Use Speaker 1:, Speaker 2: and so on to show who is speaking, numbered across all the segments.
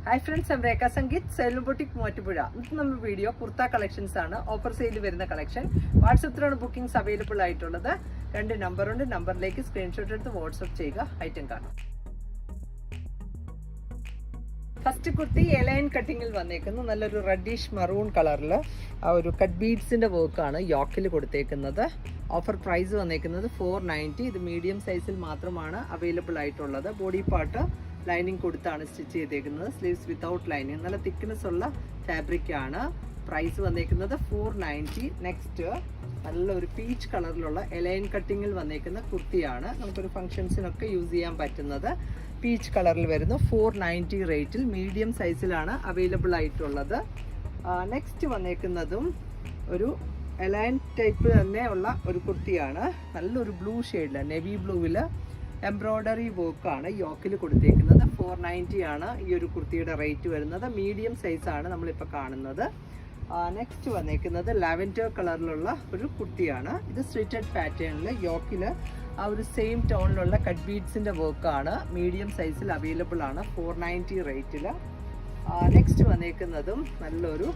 Speaker 1: Hi friends, I'm Rekha Sangeet, Salon Boutique Mottupuzha. ഇന്നത്തെ നമ്മുടെ video kurta collections ആണ്. Offer sale വരുന്ന കളക്ഷൻ. വാട്സ്ആപ്പിലാണ് ബുക്കിംഗ്സ് അവൈലബിൾ ആയിട്ടുള്ളത്. രണ്ട് നമ്പർ ഉണ്ട്. നമ്പറിലേക്ക് സ്ക്രീൻഷോട്ട് എടുത്ത് വാട്സ്ആപ്പ് ചെയ്യുക. ഐറ്റം കാണാം. ഫസ്റ്റ് കുർത്തി എലൈൻ കട്ടിങ്ങിൽ വന്നേക്കുന്നു. നല്ലൊരു റെഡിഷ് മറൂൺ കളറിൽ ആ ഒരു കട്ട് ബീഡ്സിന്റെ വർക്കാണ് യോക്കിൽ കൊടുത്തേക്കുന്നത്. ഓഫർ പ്രൈസ് വന്നേക്കുന്നത് 490. ഇത് മീഡിയം സൈസിൽ മാത്രമാണ് അവൈലബിൾ ആയിട്ടുള്ളത്. ബോഡി പാർട്ട് ലൈനിങ് കൊടുത്താണ് സ്റ്റിച്ച് ചെയ്തേക്കുന്നത്. Sleeves without lining. നല്ല തിക്നെസ് ഉള്ള ഫാബ്രിക് ആണ്. പ്രൈസ് വന്നേക്കുന്നത് 490. നെക്സ്റ്റ് നല്ലൊരു പീച്ച് കളറിലുള്ള എലൈൻ കട്ടിങ്ങിൽ വന്നേക്കുന്ന കുർത്തിയാണ്. നമുക്കൊരു ഫംഗ്ഷൻസിനൊക്കെ യൂസ് ചെയ്യാൻ പറ്റുന്നത്. പീച്ച് കളറിൽ വരുന്നു. 490 റേറ്റിൽ മീഡിയം സൈസിലാണ് അവൈലബിൾ ആയിട്ടുള്ളത്. നെക്സ്റ്റ് വന്നേക്കുന്നതും ഒരു എലൈൻ ടൈപ്പ് തന്നെ ഉള്ള ഒരു കുർത്തിയാണ്. നല്ലൊരു ബ്ലൂ ഷെയ്ഡിൽ നെവി ബ്ലൂവിൽ എംബ്രോയ്ഡറി വർക്കാണ് യോക്കിൽ കൊടുത്തേക്കുന്നത്. 490 ആണ് ഈ ഒരു കുർത്തിയുടെ റേറ്റ് വരുന്നത്. മീഡിയം സൈസാണ് നമ്മളിപ്പോൾ കാണുന്നത്. നെക്സ്റ്റ് വന്നേക്കുന്നത് ലാവൻഡർ കളറിലുള്ള ഒരു കുർത്തിയാണ്. ഇത് സ്ട്രിറ്റഡ് പാറ്റേണിൽ യോക്കിൽ ആ ഒരു സെയിം ടോണിലുള്ള കട്ട് ബീഡ്സിൻ്റെ വർക്കാണ്. മീഡിയം സൈസിൽ അവൈലബിൾ ആണ് 490 റേറ്റിൽ. നെക്സ്റ്റ് വന്നേക്കുന്നതും നല്ലൊരു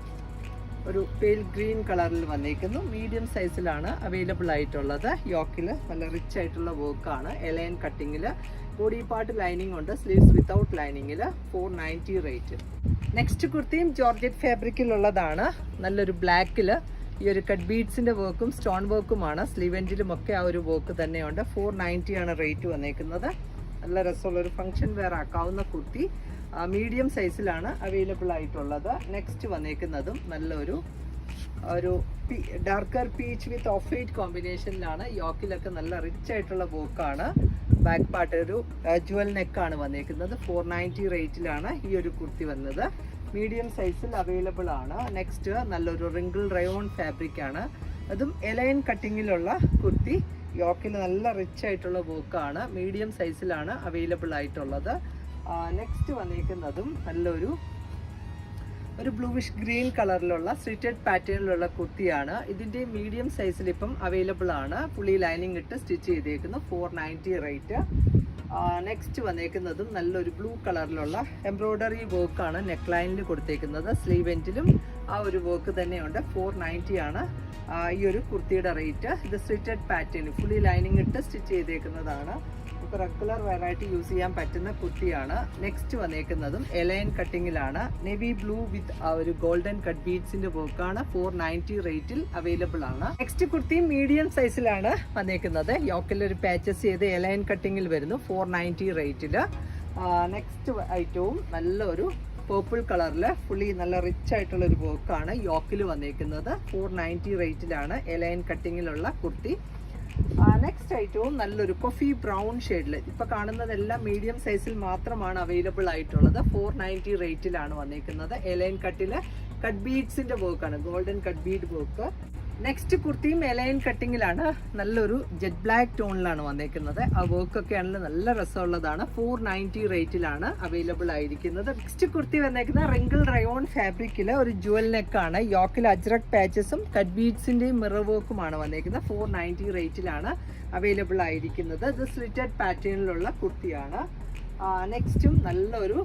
Speaker 1: പേൽ ഗ്രീൻ കളറിൽ വന്നേക്കുന്നു. മീഡിയം സൈസിലാണ് അവൈലബിൾ ആയിട്ടുള്ളത്. യോക്കിൽ നല്ല റിച്ച് ആയിട്ടുള്ള വർക്കാണ്. എലൈൻ കട്ടിങ്ങിൽ ബോഡി പാർട്ട് ലൈനിങ് ഉണ്ട്. സ്ലീവ്സ് വിത്തൗട്ട് ലൈനിങ്ങിൽ 490 റേറ്റ്. നെക്സ്റ്റ് കുർത്തിയും ജോർജറ്റ് ഫാബ്രിക്കിലുള്ളതാണ്. നല്ലൊരു ബ്ലാക്കിൽ ഈ ഒരു കട്ട് ബീഡ്സിന്റെ വർക്കും സ്റ്റോൺ വർക്കുമാണ്. സ്ലീവെൻറ്റിലും ഒക്കെ ആ ഒരു വർക്ക് തന്നെയുണ്ട്. 490 ആണ് റേറ്റ് വന്നേക്കുന്നത്. നല്ല രസമുള്ള ഒരു ഫംഗ്ഷൻ വെയർ ആക്കാവുന്ന കുർത്തി. മീഡിയം സൈസിലാണ് അവൈലബിൾ ആയിട്ടുള്ളത്. നെക്സ്റ്റ് വന്നേക്കുന്നതും നല്ലൊരു darker peach with off white കോമ്പിനേഷനിലാണ്. യോക്കിലൊക്കെ നല്ല റിച്ച് ആയിട്ടുള്ള വർക്കാണ്. ബാക്ക് പാർട്ട് ഒരു ജുവൽ നെക്കാണ് വന്നേക്കുന്നത്. 490 റേറ്റിലാണ് ഈ ഒരു കുർത്തി വന്നത്. മീഡിയം സൈസിൽ അവൈലബിൾ ആണ്. നെക്സ്റ്റ് നല്ലൊരു റിങ്കിൾ റയോൺ ഫാബ്രിക് ആണ്. അതും എലൈൻ കട്ടിങ്ങിലുള്ള കുർത്തി. യോക്കിൽ നല്ല റിച്ച് ആയിട്ടുള്ള വർക്കാണ്. മീഡിയം സൈസിലാണ് അവൈലബിൾ ആയിട്ടുള്ളത്. നെക്സ്റ്റ് വന്നേക്കുന്നതും നല്ലൊരു ബ്ലൂവിഷ് ഗ്രീൻ കളറിലുള്ള സ്റ്റിറ്റഡ് പാറ്റേണിലുള്ള കുർത്തിയാണ്. ഇതിൻ്റെ മീഡിയം സൈസിൽ ഇപ്പം അവൈലബിൾ ആണ്. ഫുള്ളി ലൈനിങ് ഇട്ട് സ്റ്റിച്ച് ചെയ്തേക്കുന്നു. 490 റേറ്റ്. നെക്സ്റ്റ് വന്നേക്കുന്നതും നല്ലൊരു ബ്ലൂ കളറിലുള്ള എംബ്രോയ്ഡറി വർക്കാണ് നെക്ക് ലൈനിൽ കൊടുത്തേക്കുന്നത്. സ്ലീവ് എൻഡിലും ആ ഒരു വർക്ക് തന്നെയുണ്ട്. 490 ആണ് ഈ ഒരു കുർത്തിയുടെ റേറ്റ്. ഇത് സ്റ്റിറ്റഡ് പാറ്റേൺ ഫുള്ളി ലൈനിങ് ഇട്ട് സ്റ്റിച്ച് ചെയ്തേക്കുന്നതാണ്. നമുക്ക് റെഗുലർ വെറൈറ്റി യൂസ് ചെയ്യാൻ പറ്റുന്ന കുർത്തിയാണ്. നെക്സ്റ്റ് വന്നേക്കുന്നതും എലൈൻ കട്ടിങ്ങിലാണ്. നെവി ബ്ലൂ വിത്ത് ആ ഒരു ഗോൾഡൻ കട്ട് ബീഡ്സിന്റെ വർക്കാണ്. 490 റേറ്റിൽ അവൈലബിൾ ആണ്. നെക്സ്റ്റ് കുർത്തി മീഡിയം സൈസിലാണ് വന്നേക്കുന്നത്. യോക്കിൽ ഒരു പാച്ചസ് ചെയ്ത് എലൈൻ കട്ടിങ്ങിൽ വരുന്നു. 490 റേറ്റിൽ. നെക്സ്റ്റ് ഐറ്റവും നല്ലൊരു പേർപ്പിൾ കളറിൽ ഫുള്ളി നല്ല റിച്ച് ആയിട്ടുള്ള ഒരു വർക്കാണ് യോക്കിൽ വന്നേക്കുന്നത്. 490 റേറ്റിലാണ് എലൈൻ കട്ടിങ്ങിലുള്ള കുർത്തി. നെക്സ്റ്റ് ഐറ്റവും നല്ലൊരു കോഫി ബ്രൗൺ ഷെയ്ഡിൽ ഇപ്പൊ കാണുന്നതെല്ലാം മീഡിയം സൈസിൽ മാത്രമാണ് അവൈലബിൾ ആയിട്ടുള്ളത്. 490 റേറ്റിലാണ് വന്നേക്കുന്നത്. എലൈൻ കട്ടില് കട്ട് ബീഡ്സിന്റെ വർക്കാണ്. Golden cut bead work. Next കുർത്തിയും എലൈൻ കട്ടിങ്ങിലാണ്. നല്ലൊരു ജെറ്റ് ബ്ലാക്ക് ടോണിലാണ് വന്നേക്കുന്നത്. ആ വർക്കൊക്കെ ആണെങ്കിൽ നല്ല രസമുള്ളതാണ്. 490 റേറ്റിലാണ് അവൈലബിൾ ആയിരിക്കുന്നത്. നെക്സ്റ്റ് കുർത്തി വന്നേക്കുന്നത് റിങ്കിൾ റയോൺ ഫാബ്രിക്കിൽ ഒരു ജുവൽ നെക്കാണ്. യോക്കിൽ അജ്രക് പാച്ചസും കട്ട് ബീഡ്സിന്റെയും മിറർ വർക്കുമാണ് വന്നേക്കുന്നത്. 490 റേറ്റിലാണ് അവൈലബിൾ ആയിരിക്കുന്നത്. ഇത് സ്ലിറ്റഡ് പാറ്റേണിലുള്ള കുർത്തിയാണ്. നെക്സ്റ്റും നല്ലൊരു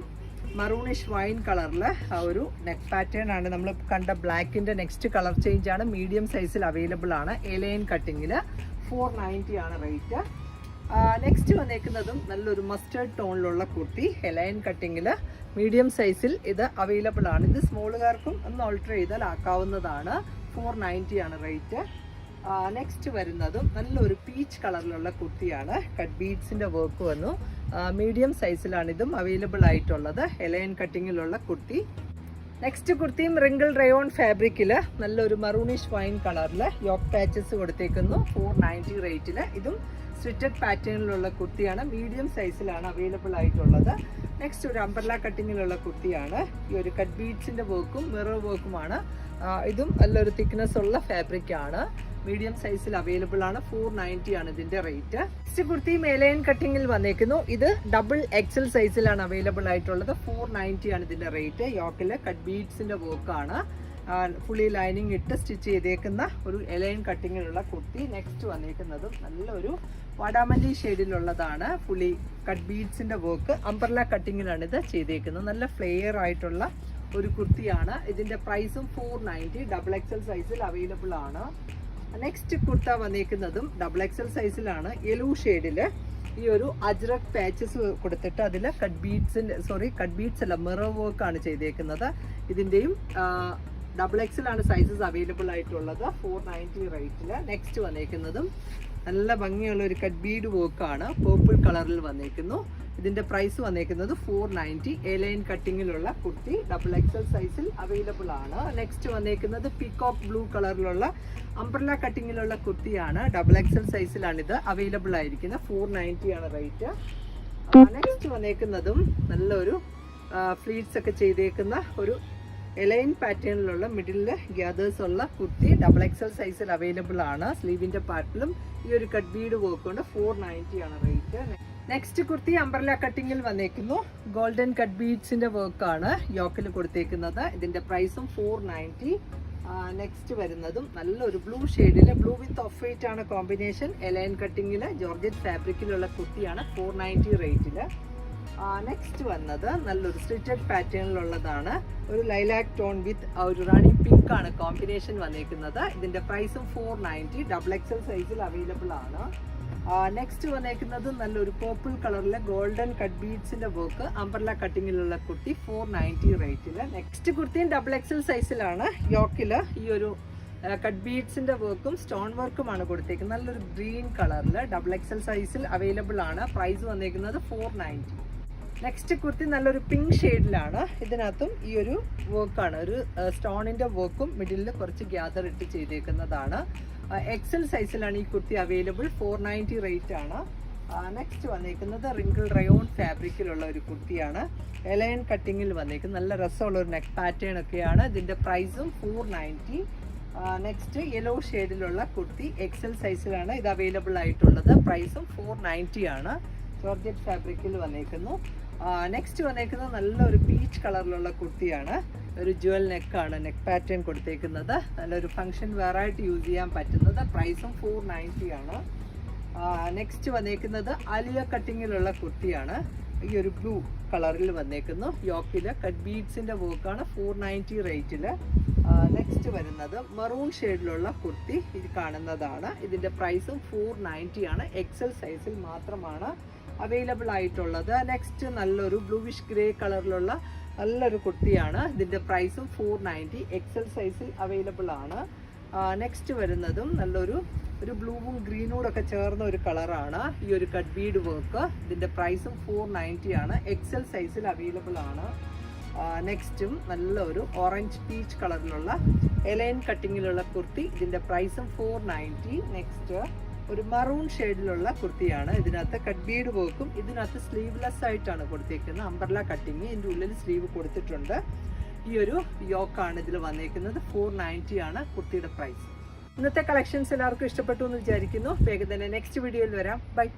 Speaker 1: മറൂണിഷ് വൈൻ കളറിൽ ആ ഒരു നെക്ക് പാറ്റേൺ ആണ്. നമ്മൾ കണ്ട ബ്ലാക്കിന്റെ നെക്സ്റ്റ് കളർ ചേഞ്ച് ആണ്. മീഡിയം സൈസിൽ അവൈലബിൾ ആണ്. എലൈൻ കട്ടിങ്ങിൽ 490 ആണ് റേറ്റ്. നെക്സ്റ്റ് വന്നേക്കുന്നതും നല്ലൊരു മസ്റ്റേർഡ് ടോണിലുള്ള കുർത്തി. എലൈൻ കട്ടിങ്ങിൽ മീഡിയം സൈസിൽ ഇത് അവൈലബിൾ ആണ്. ഇത് സ്മോളുകാർക്കും ഒന്ന് ഓൾട്ടർ ചെയ്താൽ ആക്കാവുന്നതാണ്. 490 ആണ് റേറ്റ്. നെക്സ്റ്റ് വരുന്നതും നല്ലൊരു പീച്ച് കളറിലുള്ള കുർത്തിയാണ്. കട്ട് ബീഡ്സിന്റെ വർക്ക് വന്നു. മീഡിയം സൈസിലാണ് ഇതും അവൈലബിൾ ആയിട്ടുള്ളത്. എലൈൻ കട്ടിങ്ങിലുള്ള കുർത്തി. നെക്സ്റ്റ് കുർത്തിയും റിങ്കിൾ റയോൺ ഫാബ്രിക്കിൽ നല്ലൊരു മറൂണിഷ് വൈൻ കളറിൽ യോക്ക് പാച്ചസ് കൊടുത്തേക്കുന്നു. 490 റേറ്റിൽ. ഇതും സ്റ്റിറ്റഡ് പാറ്റേണിലുള്ള കുർത്തിയാണ്. മീഡിയം സൈസിലാണ് അവൈലബിൾ ആയിട്ടുള്ളത്. നെക്സ്റ്റ് ഒരു അംബ്രല കട്ടിങ്ങിലുള്ള കുർത്തിയാണ്. ഈ ഒരു കട്ട് ബീഡ്സിന്റെ വർക്കും മിറർ വർക്കുമാണ്. ഇതും നല്ലൊരു തിക്നെസ് ഉള്ള ഫാബ്രിക് ആണ്. മീഡിയം സൈസിൽ അവൈലബിൾ ആണ്. 490 ആണ് ഇതിന്റെ റേറ്റ്. നെക്സ്റ്റ് കുർത്തി എലൈൻ കട്ടിങ്ങിൽ വന്നേക്കുന്നു. ഇത് ഡബിൾ എക്സൽ സൈസിലാണ് അവൈലബിൾ ആയിട്ടുള്ളത്. 490 ആണ് ഇതിന്റെ റേറ്റ്. യോക്കില് കട്ട് ബീഡ്സിന്റെ വർക്കാണ്. ഫുള്ളി ലൈനിങ് ഇട്ട് സ്റ്റിച്ച് ചെയ്തേക്കുന്ന ഒരു എലൈൻ കട്ടിങ്ങിലുള്ള കുർത്തി. നെക്സ്റ്റ് വന്നേക്കുന്നതും നല്ലൊരു വാടാമല്ലി ഷെയ്ഡിലുള്ളതാണ്. ഫുള്ളി കട്ട് ബീഡ്സിന്റെ വർക്ക് അംബ്രല കട്ടിങ്ങിലാണ് ഇത് ചെയ്തേക്കുന്നത്. നല്ല ഫ്ലെയർ ആയിട്ടുള്ള ഒരു കുർത്തിയാണ്. ഇതിന്റെ പ്രൈസും 490. XXL സൈസിൽ അവൈലബിൾ ആണ്. നെക്സ്റ്റ് കുർത്ത വന്നേക്കുന്നതും XXL സൈസിലാണ്. യെല്ലോ ഷെയ്ഡില് ഈ ഒരു അജ്രക് പാച്ചസ് കൊടുത്തിട്ട് അതിൽ കട്ട് ബീഡ്സ് അല്ല, മിറർ വർക്ക് ആണ് ചെയ്തേക്കുന്നത്. ഇതിന്റെയും XXL ആണ് സൈസസ് അവൈലബിൾ ആയിട്ടുള്ളത്. 490 റേറ്റില്. നെക്സ്റ്റ് വന്നേക്കുന്നതും നല്ല ഭംഗിയുള്ള ഒരു കട്ട് ബീഡ് വർക്കാണ്. പേർപ്പിൾ കളറിൽ വന്നേക്കുന്നു. ഇതിന്റെ പ്രൈസ് വന്നേക്കുന്നത് 490. എലൈൻ കട്ടിങ്ങിലുള്ള കുർത്തി XXL സൈസിൽ അവൈലബിൾ ആണ്. നെക്സ്റ്റ് വന്നേക്കുന്നത് പീകോക്ക് ബ്ലൂ കളറിലുള്ള അംബ്രല കട്ടിങ്ങിലുള്ള കുർത്തിയാണ്. XXL സൈസിലാണ് ഇത് അവൈലബിൾ ആയിരിക്കുന്നത്. 490 ആണ് റേറ്റ്. നെക്സ്റ്റ് വന്നേക്കുന്നതും നല്ലൊരു ഫ്ലീറ്റ്സ് ഒക്കെ ചെയ്തേക്കുന്ന ഒരു എലൈൻ പാറ്റേണിലുള്ള മിഡിലില് ഗ്യാദേഴ്സ് ഉള്ള കുർത്തി XXL സൈസിൽ അവൈലബിൾ ആണ്. സ്ലീവിന്റെ പാർട്ടിലും ഈ ഒരു കട്ട് ബീഡ് വർക്ക് കൊണ്ട് 490 ആണ് റേറ്റ്. നെക്സ്റ്റ് കുർത്തി അംബ്രല കട്ടിങ്ങിൽ വന്നേക്കുന്നു. ഗോൾഡൻ കട്ട് ബീഡ്സിന്റെ വർക്കാണ് യോക്കിൽ കൊടുത്തേക്കുന്നത്. ഇതിന്റെ പ്രൈസും 490. നെക്സ്റ്റ് വരുന്നതും നല്ലൊരു ബ്ലൂ ഷെയ്ഡില് ബ്ലൂ വിത്ത് ഓഫ് വൈറ്റ് ആണ് കോമ്പിനേഷൻ. എലൈൻ കട്ടിങ്ങില് ജോർജറ്റ് ഫാബ്രിക്കിലുള്ള കുർത്തിയാണ്. 490 റേറ്റില്. നെക്സ്റ്റ് വന്നത് നല്ലൊരു സ്ലിറ്റഡ് പാറ്റേണിലുള്ളതാണ്. ഒരു ലൈലാക് ടോൺ വിത്ത് ഒരു റാണി പിങ്ക് ആണ് കോമ്പിനേഷൻ വന്നേക്കുന്നത്. ഇതിന്റെ പ്രൈസും 490. XXL സൈസിൽ അവൈലബിൾ ആണ്. നെക്സ്റ്റ് വന്നേക്കുന്നത് നല്ലൊരു പേർപ്പിൾ കളറിലെ ഗോൾഡൻ കട്ട് ബീഡ്സിന്റെ വർക്ക് അംബ്രല കട്ടിങ്ങിലുള്ള കുർത്തി. 490 റേറ്റില്. നെക്സ്റ്റ് കുർത്തിയും XXL സൈസിലാണ്. യോക്കില് ഈ ഒരു കട്ട് ബീഡ്സിന്റെ വർക്കും സ്റ്റോൺ വർക്കുമാണ് കൊടുത്തേക്കുന്നത്. നല്ലൊരു ഗ്രീൻ കളറില് XXL സൈസിൽ അവൈലബിൾ ആണ്. പ്രൈസ് വന്നേക്കുന്നത് 490. നെക്സ്റ്റ് കുർത്തി നല്ലൊരു പിങ്ക് ഷെയ്ഡിലാണ്. ഇതിനകത്തും ഈ ഒരു വർക്കാണ്, ഒരു സ്റ്റോണിന്റെ വർക്കും മിഡിലിൽ കുറച്ച് ഗ്യാദർ ഇട്ട് ചെയ്തേക്കുന്നതാണ്. XL സൈസിലാണ് ഈ കുർത്തി അവൈലബിൾ. 490 റേറ്റ് ആണ്. നെക്സ്റ്റ് വന്നേക്കുന്നത് റിങ്കിൾ റയോൺ ഫാബ്രിക്കിലുള്ള ഒരു കുർത്തിയാണ്. എലൈൻ കട്ടിങ്ങിൽ വന്നേക്കുന്നത്. നല്ല രസമുള്ള ഒരു നെക്ക് പാറ്റേൺ ഒക്കെയാണ്. ഇതിന്റെ പ്രൈസും 490. നെക്സ്റ്റ് യെല്ലോ ഷെയ്ഡിലുള്ള കുർത്തി XL സൈസിലാണ് ഇത് അവൈലബിൾ ആയിട്ടുള്ളത്. പ്രൈസും 490 ആണ്. ജോർജറ്റ് ഫാബ്രിക്കിൽ വന്നേക്കുന്നു. നെക്സ്റ്റ് വന്നേക്കുന്നത് നല്ലൊരു പീച്ച് കളറിലുള്ള കുർത്തിയാണ്. ഒരു ജുവൽ നെക്കാണ് നെക്ക് പാറ്റേൺ കൊടുത്തേക്കുന്നത്. നല്ലൊരു ഫംഗ്ഷൻ വെയർ ആയിട്ട് യൂസ് ചെയ്യാൻ പറ്റുന്നത്. പ്രൈസും 490 ആണ്. നെക്സ്റ്റ് വന്നേക്കുന്നത് അലിയ കട്ടിങ്ങിലുള്ള കുർത്തിയാണ്. ഈ ഒരു ബ്ലൂ കളറിൽ വന്നേക്കുന്നു. യോക്കില് കട്ട് ബീഡ്സിന്റെ വർക്കാണ്. 490 റേറ്റില്. നെക്സ്റ്റ് വരുന്നത് മെറൂൺ ഷെയ്ഡിലുള്ള കുർത്തി ഇത് കാണുന്നതാണ്. ഇതിന്റെ പ്രൈസും 490 ആണ്. XL സൈസിൽ മാത്രമാണ് അവൈലബിൾ ആയിട്ടുള്ളത്. നെക്സ്റ്റ് നല്ലൊരു ബ്ലൂവിഷ് ഗ്രേ കളറിലുള്ള നല്ലൊരു കുർത്തിയാണ്. ഇതിന്റെ പ്രൈസും 490. XL സൈസിൽ അവൈലബിൾ ആണ്. നെക്സ്റ്റ് വരുന്നതും നല്ലൊരു ബ്ലൂവും ഗ്രീനൂടെ ഒക്കെ ചേർന്ന ഒരു കളറാണ്. ഈ ഒരു കട്ട് ബീഡ് വർക്ക്. ഇതിന്റെ പ്രൈസും 490 ആണ്. XL സൈസിൽ അവൈലബിൾ ആണ്. നെക്സ്റ്റും നല്ലൊരു ഓറഞ്ച് പീച്ച് കളറിലുള്ള എലൈൻ കട്ടിങ്ങിലുള്ള കുർത്തി. ഇതിന്റെ പ്രൈസും 490. നെക്സ്റ്റ് ഒരു മറൂൺ ഷെയ്ഡിലുള്ള കുർത്തിയാണ്. ഇതിനകത്ത് കട്ട് ബീഡ് വർക്കും ഇതിനകത്ത് സ്ലീവ്ലെസ് ആയിട്ടാണ് കൊടുത്തേക്കുന്നത്. അംബ്രല കട്ടിങ് ഇതിൻ്റെ ഉള്ളിൽ സ്ലീവ് കൊടുത്തിട്ടുണ്ട്. ഈ ഒരു യോക്കാണ് ഇതിൽ വന്നേക്കുന്നത്. 490 ആണ് കുർത്തിയുടെ പ്രൈസ്. ഇന്നത്തെ കളക്ഷൻസ് എല്ലാവർക്കും ഇഷ്ടപ്പെട്ടു എന്ന് വിചാരിക്കുന്നു. വേഗം തന്നെ നെക്സ്റ്റ് വീഡിയോയിൽ വരാം. ബൈ.